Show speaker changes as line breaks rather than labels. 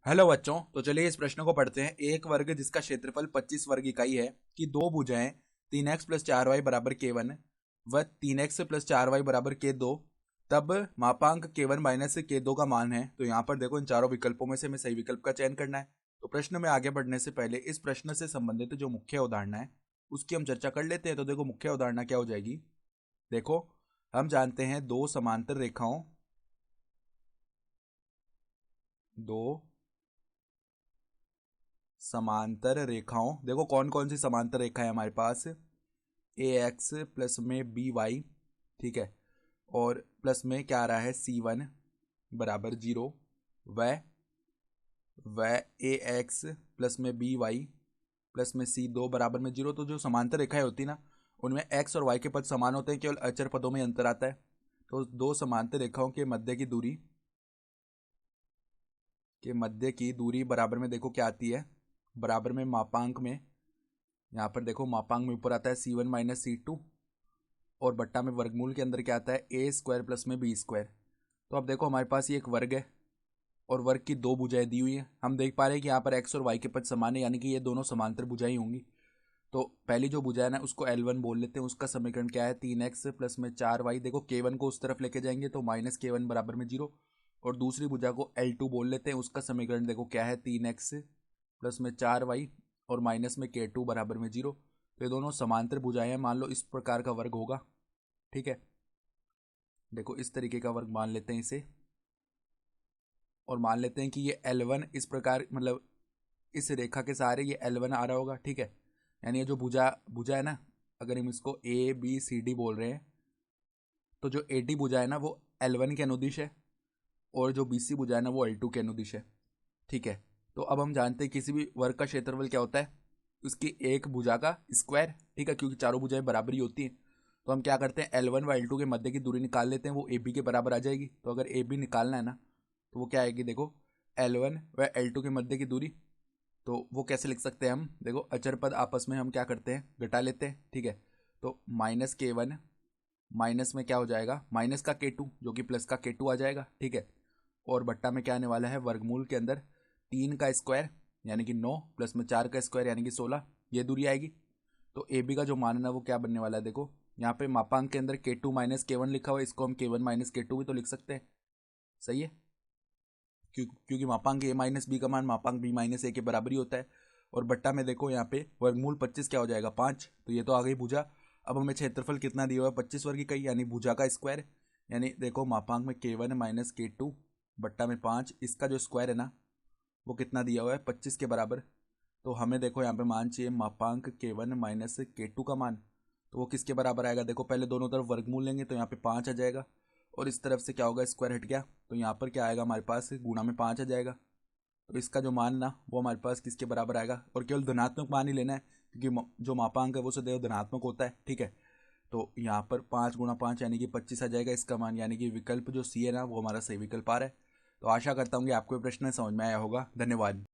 Hello बच्चों, तो चलिए इस प्रश्न को पढ़ते हैं। एक वर्ग जिसका क्षेत्रफल 25 वर्ग इकाई है कि दो भुजाएं 3x प्लस 4y बराबर k1 व 3x प्लस 4y बराबर k2, तब मापांक k1 माइनस k2 का मान है। तो यहाँ पर देखो, इन चारों विकल्पों में से हमें सही विकल्प का चयन करना है। तो प्रश्न में आगे बढ़ने से पहले इस प्रश्न से संबंधित जो मुख्य उदाहरण है उसकी हम चर्चा कर लेते हैं। तो देखो, मुख्य उदाहरण क्या हो जाएगी। देखो, हम जानते हैं दो समांतर रेखाओं, देखो कौन कौन सी समांतर रेखा है हमारे पास। ए एक्स प्लस में बी वाई, ठीक है, और प्लस में क्या आ रहा है C1 बराबर 0, व ए एक्स प्लस में बी वाई प्लस में C2 बराबर में 0। तो जो समांतर रेखाएं होती ना, उनमें एक्स और वाई के पद समान होते हैं, केवल अचर पदों में अंतर आता है। तो दो समांतर रेखाओं के मध्य की दूरी बराबर में देखो क्या आती है, बराबर में मापांक में, यहाँ पर देखो मापांक में ऊपर आता है C1 माइनस C2 और बट्टा में वर्गमूल के अंदर क्या आता है ए स्क्वायर प्लस में बी स्क्वायर। तो अब देखो, हमारे पास ये एक वर्ग है और वर्ग की दो भुजाएं दी हुई हैं। हम देख पा रहे हैं कि यहाँ पर एक्स और वाई के पद समान है, यानी कि ये दोनों समांतर भुजाएं होंगी। तो पहली जो भुजा है ना, उसको L1 बोल लेते हैं। उसका समीकरण क्या है, 3x प्लस में 4y। देखो k1 को उस तरफ लेके जाएंगे तो माइनस k1 बराबर में 0। और दूसरी भुजा को L2 बोल लेते हैं। उसका समीकरण देखो क्या है, 3x प्लस में 4y और माइनस में k2 बराबर में 0। तो ये दोनों समांतर भुजाएं हैं। मान लो इस प्रकार का वर्ग होगा, ठीक है। देखो, इस तरीके का वर्ग मान लेते हैं इसे, और मान लेते हैं कि ये L1 इस प्रकार, मतलब इस रेखा के सहारे ये L1 आ रहा होगा, ठीक है। यानी ये जो भुजा भुजा है ना, अगर हम इसको ABCD बोल रहे हैं, तो जो AD भुजा है ना वो L1 के अनुदिश है, और जो BC भुजा है ना वो L2 के अनुदिश है, ठीक है। तो अब हम जानते हैं किसी भी वर्ग का क्षेत्रफल क्या होता है, उसकी एक भुजा का स्क्वायर, ठीक है, क्योंकि चारों भुजाएं बराबर ही होती हैं। तो हम क्या करते हैं, L1 व L2 के मध्य की दूरी निकाल लेते हैं, वो AB के बराबर आ जाएगी। तो अगर AB निकालना है ना, तो वो क्या आएगी, देखो L1 व L2 के मध्य की दूरी। तो वो कैसे लिख सकते हैं हम, देखो अचर पद आपस में हम क्या करते हैं, घटा लेते हैं, ठीक है। तो माइनस k1 माइनस में क्या हो जाएगा, माइनस का k2 जो कि प्लस का k2 आ जाएगा, ठीक है। और बट्टा में क्या आने वाला है, वर्गमूल के अंदर 3 का स्क्वायर यानी कि 9 प्लस में 4 का स्क्वायर यानी कि 16, ये दूरी आएगी। तो ए बी का जो मान है ना वो क्या बनने वाला है, देखो यहाँ पे मापांक के अंदर k2 माइनस k1 लिखा हुआ है, इसको हम k1 माइनस k2 भी तो लिख सकते हैं, सही है। क्योंकि मापांक ए माइनस बी का मान मापांक बी माइनस ए के बराबर ही होता है। और बट्टा में देखो यहाँ पे वर्गमूल 25 क्या हो जाएगा, 5। तो ये तो आ गई भुजा। अब हमें क्षेत्रफल कितना दिया हुआ है, 25 वर्ग इकाई, यानी भुजा का स्क्वायर। यानी देखो मापांक में k1 माइनस k2 बट्टा में 5, इसका जो स्क्वायर है ना वो कितना दिया हुआ है, 25 के बराबर। तो हमें देखो यहाँ पे मान चाहिए मापांक k1 माइनस k2 का मान। तो वो किसके बराबर आएगा, देखो पहले दोनों तरफ वर्गमूल लेंगे तो यहाँ पे 5 आ जाएगा, और इस तरफ से क्या होगा, स्क्वायर हट गया, तो यहाँ पर क्या आएगा हमारे पास, गुणा में 5 आ जाएगा। तो इसका जो मान ना वो हमारे पास किसके बराबर आएगा, और केवल धनात्मक मान ही लेना है, क्योंकि जो मापांक है वो सदैव धनात्मक होता है, ठीक है। तो यहाँ पर 5 × 5 यानी कि 25 आ जाएगा इसका मान, यानी कि विकल्प जो सी है ना वो हमारा सही विकल्प आ रहा है। तो आशा करता हूँ कि आपको ये प्रश्न समझ में आया होगा। धन्यवाद।